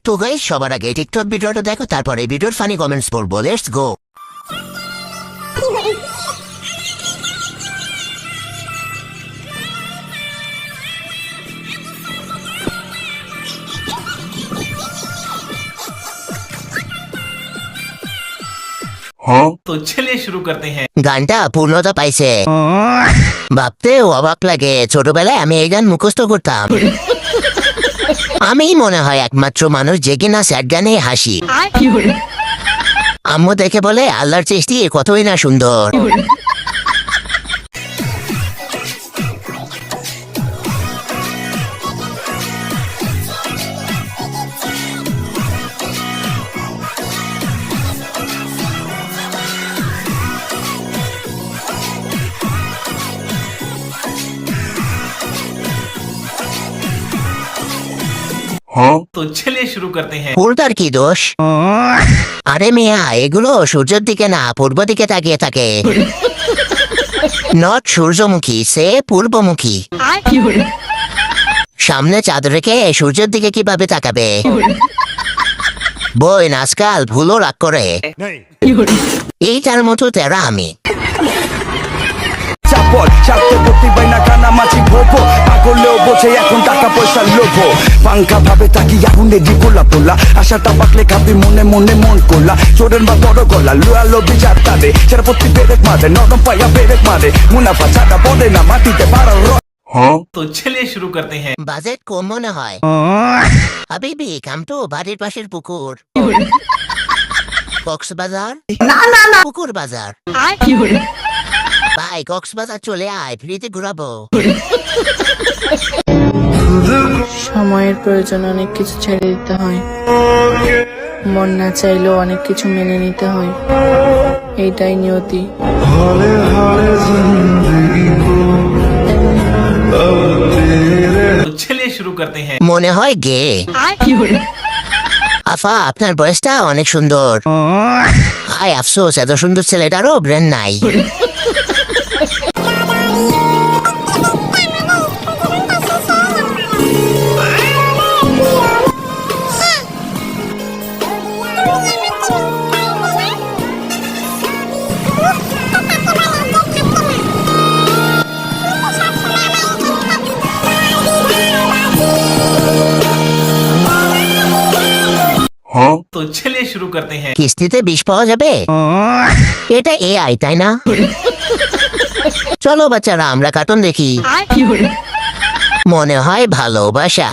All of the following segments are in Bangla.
তো গাইস, সবার আগে টিকটক ভিডিওটা দেখো, তারপরে ভিডিওর ফানি কমেন্টস পড়বো। Let's go. तो चलिए शुरू करते हैं। গানটা পূর্ণতা পাইছে, ভাবতেও অবাক লাগে ছোটবেলায় আমি এই গান মুখস্থ করতাম। আমি মনে হয় একমাত্র মানুষ যে কিনা স্যাড গানে হাসি। আম্মু দেখে বলে আল্লাহর সৃষ্টি কতই না সুন্দর। तो चलिए शुरू करते हैं। ফুলটার কি দোষ? আরে মিয়া, এগুলো সূর্যের দিকে না পূর্ব দিকে তাকিয়ে থাকে। নট সূর্যমুখী, সে পূর্বমুখী। সামনে চাঁদ রেখে সূর্যের দিকে কিভাবে তাকাবে? বই আজকাল ভুলও রাগ করে। এইটার মতো তেরা আমি। ছাড়তে পড়তে পাই না কানামাছি ভোপো পাগলেও বোঝে এখন টাকা পয়সার লোভ পাঙ্খা ভাবে তাকি আগুনে দি গোলা পোলা আশাটা পাকলে খাবি মনে মনে মন করলা চোরের বা বড় গলা লুয়া লোভি চার তাদে সেটা প্রতি পেরেক মারে নরম পাইয়া পেরেক মারে মুনাফা ছাড়া পড়ে না মাটিতে পাড়ার। तो चलिए शुरू करते हैं। বাজেট কম মনে হয়। হাবিবি, কাম তো বাড়ির পাশের পুকুর। কক্সবাজার? না, পুকুর বাজার। ভাই, কক্সবাজার চলে আয়, ফ্রিতে ঘুরাবো। সময়ের প্রয়োজনে অনেক কিছু ছেড়ে দিতে হয়, মন না চাইলেও অনেক কিছু মেনে নিতে হয়, এইটাই নিয়তি। तो चलिए शुरू करते हैं। মনে হয় গে। আফা, আপনার বয়সটা অনেক সুন্দর। হায় আফসোস, এত সুন্দর ছেলেটারও ব্রেন নাই। तो चलिए शुरू करते हैं। কিস্তিতে বিষ পাওয়া যাবে? এটা AI, তাই না? চলো বাচ্চারা, আমরা কার্টুন দেখি। মনে হয় ভালোবাসা।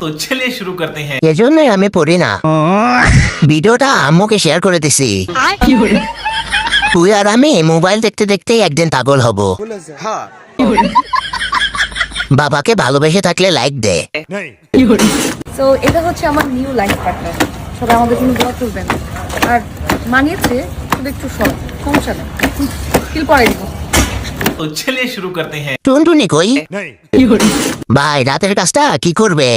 तो चलिए शुरू करते हैं। এজন্যই আমি পড়ি না। ভিডিওটা আম্মুকে শেয়ার করে দিছি। তুই আর আমি মোবাইল দেখতে দেখতেই একদিন পাগল হব। বাবাকে ভালোবেসে থাকলে লাইক দে। সো এটা হচ্ছে আমার নিউ লাইফ পার্টনার। সবাই আমাদের জন্য দোয়া করবেন। আর মানিয়েছে, শুধু একটু শর্ট, সমস্যা নেই, ফিল পরে দিব। तो चलिए शुरू करते हैं। টুনটুনি কই? ভাই, রাতের কাজটা কি করবে?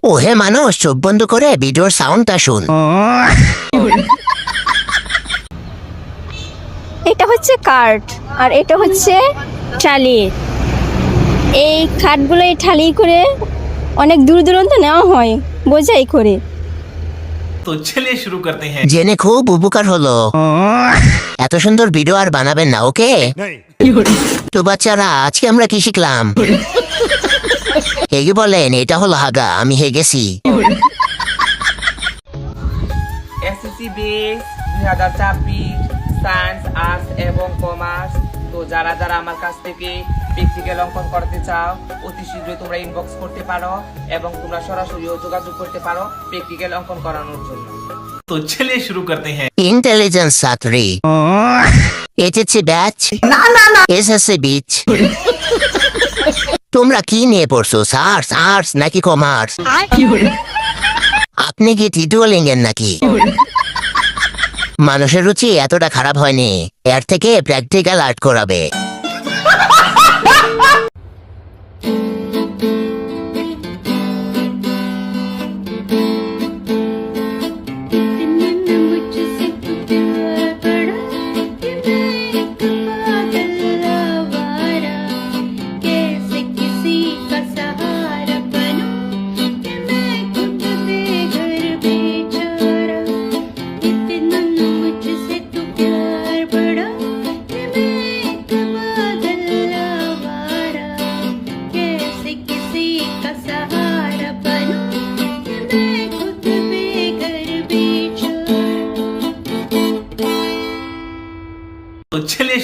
ওহে মানুষ, চোখ বন্ধ করে ভিডিওর সাউন্ডটা শুন। এটা হচ্ছে কাঠ আর এটা হচ্ছে টালি। এই কাঠগুলো এই টালি করে অনেক দূর দূরান্ত নেওয়া হয় বোঝাই করে। तो चलिए शुरू करते हैं। জেনে খুব উপকার হলো। এত সুন্দর ভিডিও আর বানাবেন না, ওকে? তো বাচ্চারা, আজকে আমরা কি শিখলাম? হেগে বলেন, এটা হলো হাগা, আমি হেগেছি। এসএসসি বেস 2024 সায়েন্স, আর্টস এবং কমার্স। তো যারা যারা আমার কাছ থেকে প্র্যাকটিক্যাল অঙ্কন করতে চাও, অতি শীঘ্রই তোমরা ইনবক্স করতে পারো এবং তোমরা সরাসরিও যোগাযোগ করতে পারো প্র্যাকটিক্যাল অঙ্কন করানোর জন্য। तो चलिए शुरू करते हैं। ইন্টেলিজেন্স ছাত্রী, এইচএসসি ব্যাচ, এসএসসি বিচ। তোমরা কি নিয়ে পড়ছো? আর্টস নাকি কমার্স? আপনি কি টিটুয়ালিঙ্গের নাকি? মানুষের রুচি এতটা খারাপ হয়নি, এর থেকে প্র্যাকটিক্যাল আর্ট করাবে।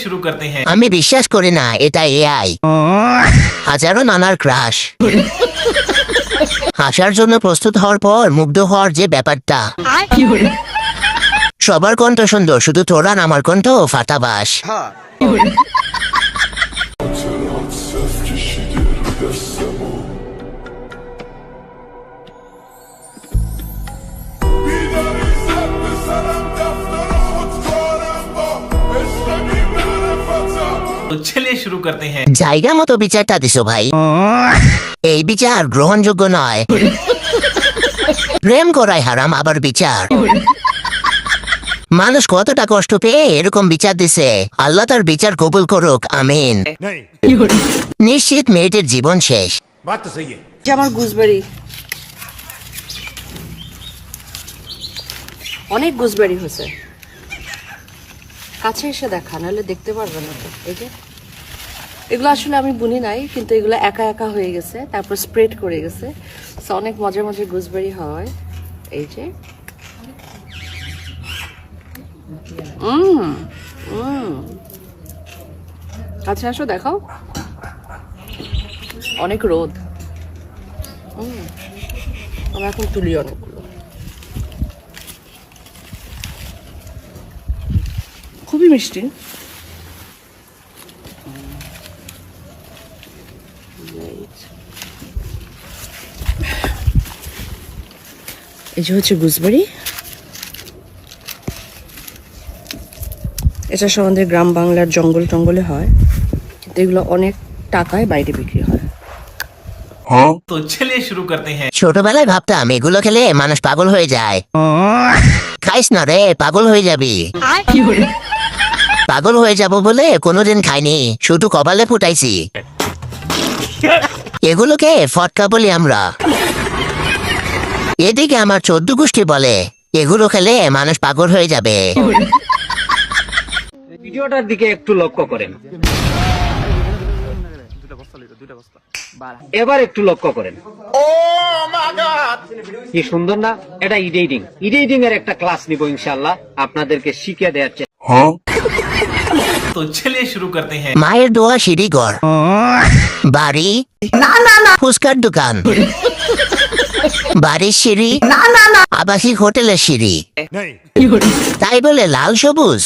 शुरू करते हैं। আমি বিশ্বাস করি না এটা এআই। হাজারো নানার ক্রাশ। হাসার জন্য প্রস্তুত হওয়ার পর মুগ্ধ হওয়ার যে ব্যাপারটা। সবার কণ্ঠ সুন্দর, শুধু তোরা আমার কণ্ঠ ফাটাবাস। तो चलिए शुरू करते हैं। জায়গা মতো বিচারটা দিছো ভাই। এই বিচার গ্রহণযোগ্য নয়। প্রেম করাই হারাম, আবার বিচার। মানুষ কতটা কষ্ট পেয়ে এরকম বিচার দিছে, আল্লাহ তার বিচার কবুল করুক, আমিন। নিশ্চিত মেয়েটির জীবন শেষ। আমার গুজবেরি, অনেক গুজবেরি হয়েছে। কাছে এসে দেখা, নাহলে দেখতে পারবে না তো। এই যে এগুলো আসলে আমি বুনি নাই, কিন্তু এগুলো একা একা হয়ে গেছে, তারপর স্প্রেড করে গেছে। So, অনেক মজার মজার গুজবেরি হয়। এই যে কাছে আসো, দেখাও। অনেক রোদ। আমরা এখন তুলি অনেকগুলো। খুবই মিষ্টি। এই যে হচ্ছে গুজবেরি। এটা সব আমাদের গ্রাম বাংলার জঙ্গল টঙ্গলে হয়, কিন্তু এগুলো অনেক টাকায় বাইরে বিক্রি হয়। तो चलिए शुरू करते हैं। ছোটবেলায় ভাবতাম এগুলো খেলে মানুষ পাগল হয়ে যায়। খাইস না রে, পাগল হয়ে যাবি। পাগল হয়ে যাব বলে কোনোদিন খাইনি, শুধু কপালে ফুটাইছি। এগুলোকে ফটকা বলি আমরা। এদিকে আমার 14 গোষ্ঠী বলে এগুলো খেলে মানুষ পাগল হয়ে যাবে। ভিডিওটার দিকে একটু লক্ষ্য করেন, এবার একটু লক্ষ্য করেন। কি সুন্দর না? এটা এডিটিং, এডিটিং এর একটা ক্লাস নিব ইনশাআল্লাহ, আপনাদেরকে শিখিয়ে দেওয়ার চেষ্টা। तो चलिए शुरू करते हैं। মায়ের দোয়া সিঁড়ি ঘর, বাড়ি ফুচকার দোকান, বাড়ির সিঁড়ি, আবাসিক হোটেলের সিঁড়ি, তাই বলে লাল সবুজ।